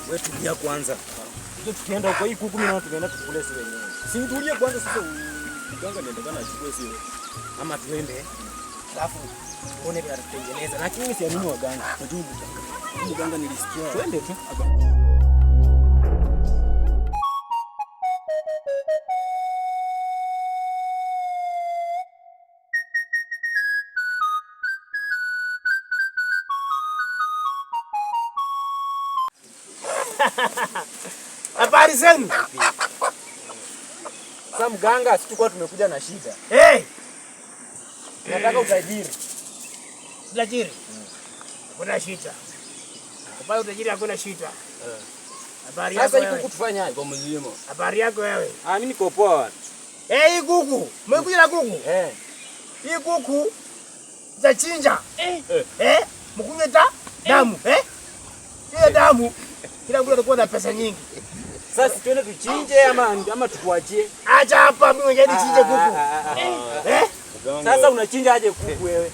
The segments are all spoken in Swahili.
Wewe tulia kwanza. Ndio tukienda kwa hii kuku mimi na tunaenda tukule sisi wenyewe. Si tulie kwanza sasa mganga niendekana achukue sisi. Ama tuende. Alafu tuone vile atatengeneza. Lakini mimi siamini waganga. Unajua mganga nilisikia. Twende tu. Habari zenu? Sasa mganga, sisi tulikuwa tumekuja na shida. Nataka utajiri. Utajiri? Kuna shida. Kwa utajiri hakuna shida. Habari yako? Sasa hii kuku tufanyaje? Kwa mzima. Habari yako wewe? Mimi niko poa. Hii kuku, mmekuja na kuku? Hii kuku zachinja. Mkunywe damu, Hiyo damu kila mtu atakuwa na pesa nyingi. Sasa tuende tuchinje ama tukuachie? Acha hapa mimi mwenyewe nichinje kuku. Sasa unachinja aje kuku wewe?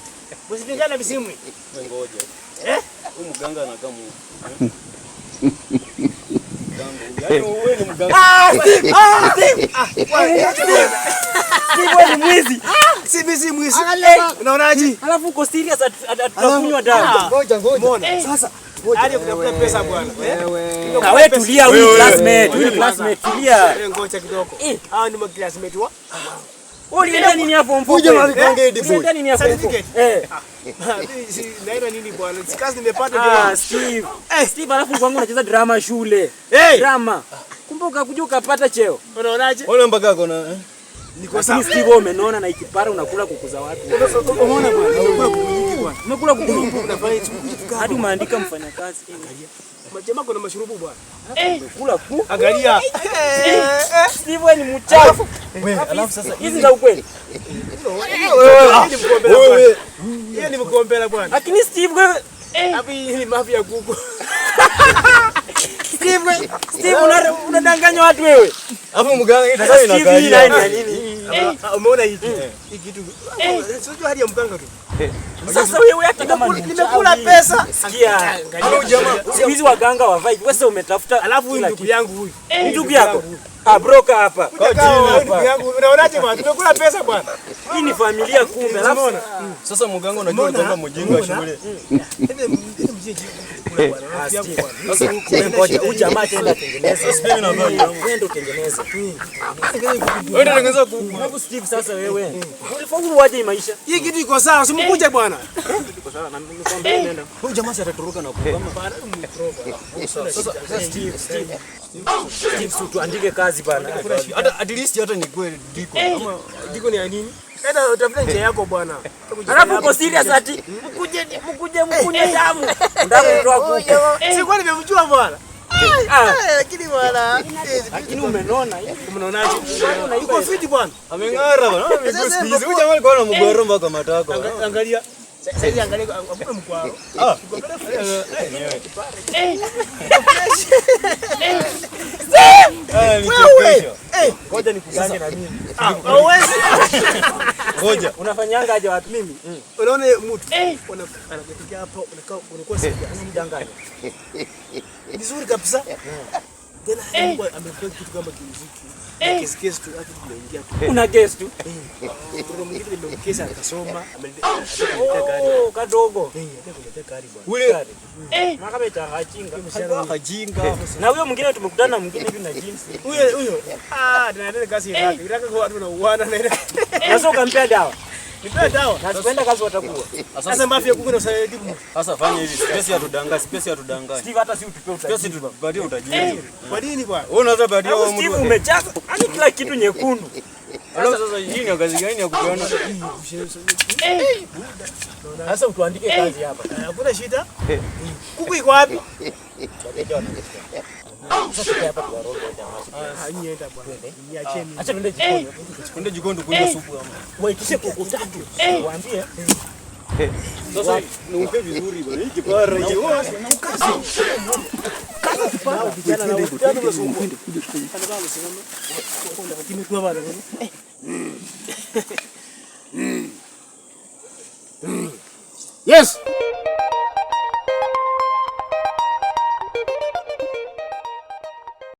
Msipingane visimwi. Ngoja. Huyu mganga anakaa mu. Wewe ni mganga. Wewe ni mwizi. Si mwizi. Unaonaje? Alafu uko serious atakunywa damu. Ngoja. Umeona? Sasa hadi kutafuta pesa bwana. Wewe tulia, huyu classmate tulia. Ngoja kidogo. Hao ni classmate wa. Ulienda nini hapo mfuko? Ulienda nini hapo mfuko? Naenda nini bwana? Sikazi nimepata Steve. Steve alafu kwangu unacheza drama shule. Drama. Kumbuka kuja ukapata cheo. Unaonaje? Wewe mpaka kona niko sawa. Steve umeona na ikipara unakula kuku za watu. Umeona bwana? Unakula kuku nyingi bwana. Umekula kuku nyingi unafanya hadi umeandika mfanyakazi. Majema kuna mashurubu bwana. Umekula kuku. Angalia. Steve wewe ni mchafu. Wewe alafu sasa hizi za ukweli. Wewe. Yeye ni mkombela bwana. Lakini Steve wewe hapo hii ni mafia ya kuku. Steve unadanganya watu wewe. Hapo mganga sasa inakaa nini? Umeona hiki kitu. Sio hadi ya mganga tu. Sasa wewe hata kama nimekula pesa. Sikia, angalia jamaa. Siku hizi waganga wavai. Wewe sasa umetafuta. Alafu huyu ndugu yangu huyu. Ndugu yako. Broker hapa. Ndugu yangu unaonaje bwana? Tumekula pesa bwana. Hii ni familia kumbe. Alafu sasa mganga unajua kwamba mjinga wa shule. Sasa ngoja huyu jamaa tenda tengeneza. Sipendi na bali yangu. Ndio tengeneza. Wewe tengeneza kuku. Hebu Steve sasa wewe. Ulifaulu waje maisha? Hii kitu iko sawa, simkuje bwana. Iko sawa na nikwambia nenda. Huyu jamaa si atatoroka na kuku kama bana. Sasa Steve tuandike kazi bana. Hata at least hata ni kweli diko. Ama diko ni ya nini? Hata utafuta njia yako bwana. Alafu uko serious ati mkuje mkunywe damu. Damu ndio kuku. Si kwani nimemjua bwana. Lakini bwana. Lakini umenona hivi. Umeonaje? Uko fiti bwana. Ameng'ara bwana. Mimi huyu jamaa alikuwa na mgoro mpaka matako. Angalia. Sasa angalia ambapo mkwao. Ngoja nikugange na mimi. Hauwezi. Ngoja. Unafanyanga aje watu mimi? Unaona mtu anakuja hapo unakuwa unamdanganya. Vizuri kabisa. Tena amefanya kitu kama kimuziki. Kesi tu hapo tunaingia tu. Una guest tu? Mtoto mwingine nimemkesa akasoma, ameleta gari. Kadogo. Ameleta gari bwana. Ule. Makameta hajinga. Na huyo mwingine tumekutana na mwingine hivi na jeans. Huyo. Tunaenda kazi yake. Nataka kwa watu na uana na ile. Sasa ukampea dawa. Nipe dawa. Na tukwenda kazi watakuwa. Sasa mafia kuku na usaidizi mtu. Sasa fanya hivi, space ya tudanganya. Steve hata si utupe utajiri. Space tupatie utajiri. Kwa nini bwana? Wewe unaweza badia wa mtu. Steve umejaza. Hadi kila kitu nyekundu. Sasa hii ni kazi gani ya kupeana? Sasa utuandike kazi hapa. Hakuna shida. Kuku iko wapi? Sasa tukae hapa kwa roho jamaa. Nienda bwana. Niacheni. Acha twende jikoni. Twende jikoni tukunywe supu ama. Waitishe kuku tatu. Waambie. Sasa niupe vizuri bwana. Hii kipara hii. Vijana na utano unasumbua. Kimekuwa bwana. Yes.